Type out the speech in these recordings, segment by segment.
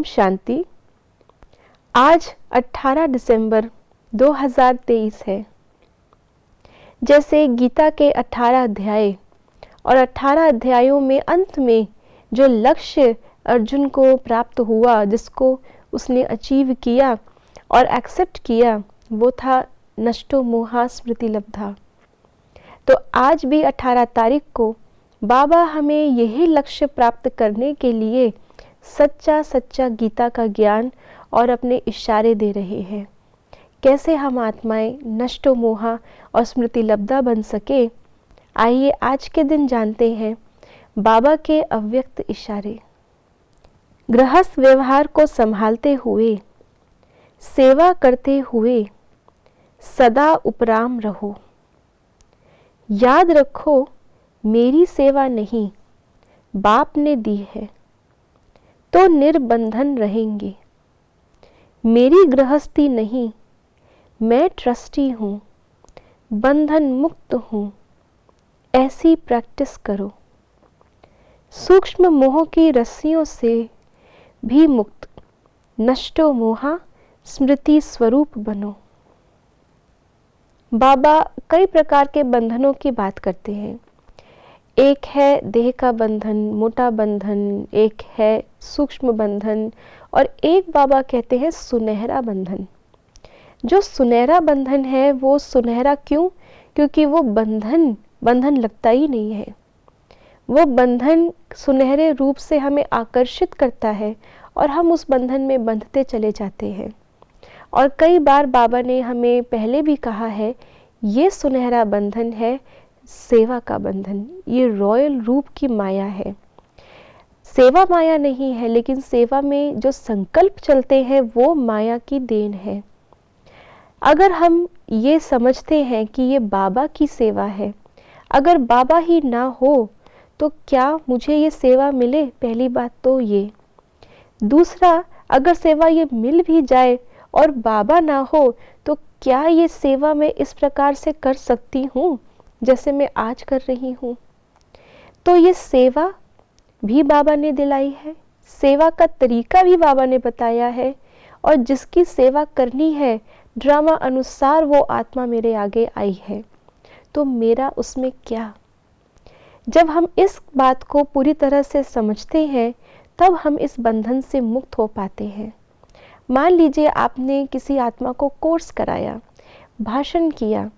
शांति। आज 18 दिसंबर 2023 है। जैसे गीता के 18 अध्याय और 18 अध्यायों में अंत में जो लक्ष्य अर्जुन को प्राप्त हुआ, जिसको उसने अचीव किया और एक्सेप्ट किया, वो था नष्टो मोहा स्मृति लब्धा। तो आज भी 18 तारीख को बाबा हमें यही लक्ष्य प्राप्त करने के लिए सच्चा गीता का ज्ञान और अपने इशारे दे रहे हैं। कैसे हम आत्माएं नष्टो मोहा और स्मृति लब्धा बन सके, आइए आज के दिन जानते हैं बाबा के अव्यक्त इशारे। गृहस्थ व्यवहार को संभालते हुए, सेवा करते हुए सदा उपराम रहो। याद रखो, मेरी सेवा नहीं, बाप ने दी है, तो निर्बंधन रहेंगे। मेरी गृहस्थी नहीं, मैं ट्रस्टी हूँ, बंधन मुक्त हूँ। ऐसी प्रैक्टिस करो। सूक्ष्म मोह की रस्सियों से भी मुक्त, नष्टो मोहा स्मृति स्वरूप बनो। बाबा कई प्रकार के बंधनों की बात करते हैं। एक है देह का बंधन, मोटा बंधन, एक है सूक्ष्म बंधन, और एक बाबा कहते हैं सुनहरा बंधन। जो सुनहरा बंधन है वो सुनहरा क्यों? क्योंकि वो बंधन लगता ही नहीं है। वो बंधन सुनहरे रूप से हमें आकर्षित करता है और हम उस बंधन में बंधते चले जाते हैं। और कई बार बाबा ने हमें पहले भी कहा है, ये सुनहरा बंधन है सेवा का बंधन। ये रॉयल रूप की माया है। सेवा माया नहीं है, लेकिन सेवा में जो संकल्प चलते हैं वो माया की देन है। अगर हम ये समझते हैं कि ये बाबा की सेवा है, अगर बाबा ही ना हो तो क्या मुझे ये सेवा मिले? पहली बात तो ये। दूसरा, अगर सेवा ये मिल भी जाए और बाबा ना हो तो क्या ये सेवा मैं इस प्रकार से कर सकती हूँ जैसे मैं आज कर रही हूँ? तो ये सेवा भी बाबा ने दिलाई है, सेवा का तरीका भी बाबा ने बताया है, और जिसकी सेवा करनी है ड्रामा अनुसार वो आत्मा मेरे आगे आई है, तो मेरा उसमें क्या? जब हम इस बात को पूरी तरह से समझते हैं तब हम इस बंधन से मुक्त हो पाते हैं। मान लीजिए आपने किसी आत्मा को कोर्स कराया, भाषण किया,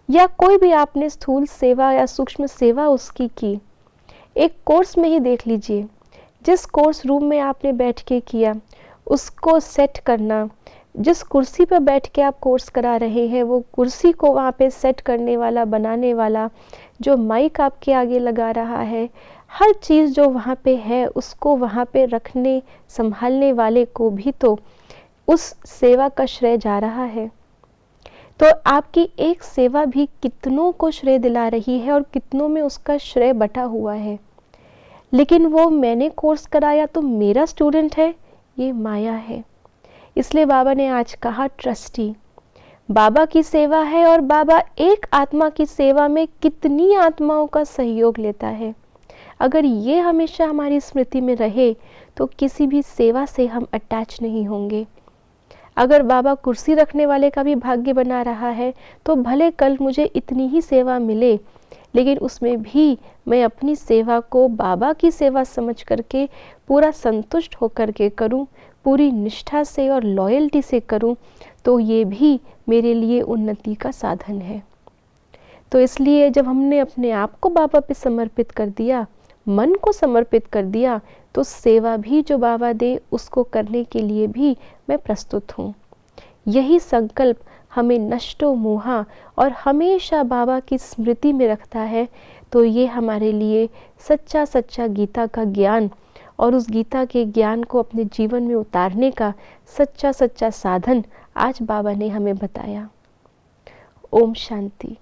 या कोई भी आपने स्थूल सेवा या सूक्ष्म सेवा उसकी की। एक कोर्स में ही देख लीजिए, जिस कोर्स रूम में आपने बैठ के किया उसको सेट करना, जिस कुर्सी पर बैठ के आप कोर्स करा रहे हैं वो कुर्सी को वहाँ पे सेट करने वाला, बनाने वाला, जो माइक आपके आगे लगा रहा है, हर चीज़ जो वहाँ पे है उसको वहाँ पे रखने संभालने वाले को भी तो उस सेवा का श्रेय जा रहा है। तो आपकी एक सेवा भी कितनों को श्रेय दिला रही है और कितनों में उसका श्रेय बटा हुआ है। लेकिन वो मैंने कोर्स कराया तो मेरा स्टूडेंट है, ये माया है। इसलिए बाबा ने आज कहा ट्रस्टी। बाबा की सेवा है और बाबा एक आत्मा की सेवा में कितनी आत्माओं का सहयोग लेता है। अगर ये हमेशा हमारी स्मृति में रहे तो किसी भी सेवा से हम अटैच नहीं होंगे। अगर बाबा कुर्सी रखने वाले का भी भाग्य बना रहा है तो भले कल मुझे इतनी ही सेवा मिले, लेकिन उसमें भी मैं अपनी सेवा को बाबा की सेवा समझ करके पूरा संतुष्ट होकर के करूं, पूरी निष्ठा से और लॉयल्टी से करूं, तो ये भी मेरे लिए उन्नति का साधन है। तो इसलिए जब हमने अपने आप को बाबा पे समर्पित कर दिया, मन को समर्पित कर दिया, तो सेवा भी जो बाबा दे उसको करने के लिए भी मैं प्रस्तुत हूँ। यही संकल्प हमें नष्टो मोहा और हमेशा बाबा की स्मृति में रखता है। तो ये हमारे लिए सच्चा गीता का ज्ञान और उस गीता के ज्ञान को अपने जीवन में उतारने का सच्चा साधन आज बाबा ने हमें बताया। ओम शांति।